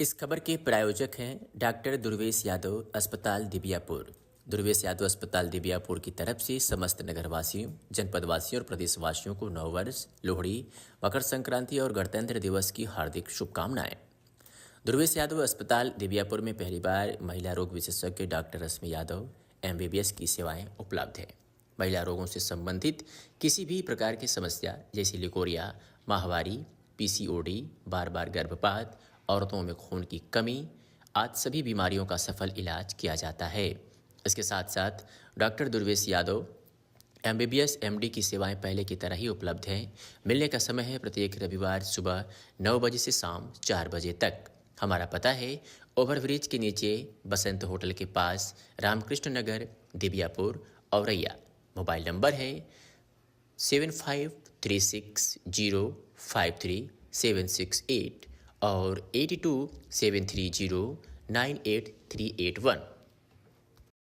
इस खबर के प्रायोजक हैं डॉक्टर दुर्वेश यादव, अस्पताल दिबियापुर। दुर्वेश यादव अस्पताल दिबियापुर की तरफ से समस्त नगरवासियों, जनपदवासियों और प्रदेशवासियों को नववर्ष, लोहड़ी, मकर संक्रांति और गणतंत्र दिवस की हार्दिक शुभकामनाएं। दुर्वेश यादव अस्पताल दिबियापुर में पहली बार महिला रोग विशेषज्ञ डॉक्टर रश्मि यादव MBBS की सेवाएं उपलब्ध हैं। महिला रोगों से संबंधित किसी भी प्रकार की समस्या जैसे लिकोरिया, माहवारी, PCOD, बार बार गर्भपात, औरतों में खून की कमी आदि सभी बीमारियों का सफल इलाज किया जाता है। इसके साथ साथ doctor Durvesh Yadav MBBS MD की सेवाएं पहले की तरह ही उपलब्ध हैं। मिलने का समय है प्रत्येक रविवार सुबह 9 बजे से शाम 4 बजे तक। हमारा पता है ओवरब्रिज के नीचे बसंत होटल के पास, रामकृष्ण नगर, दिबियापुर, औरैया। मोबाइल नंबर है 7536053768 और 8273098381।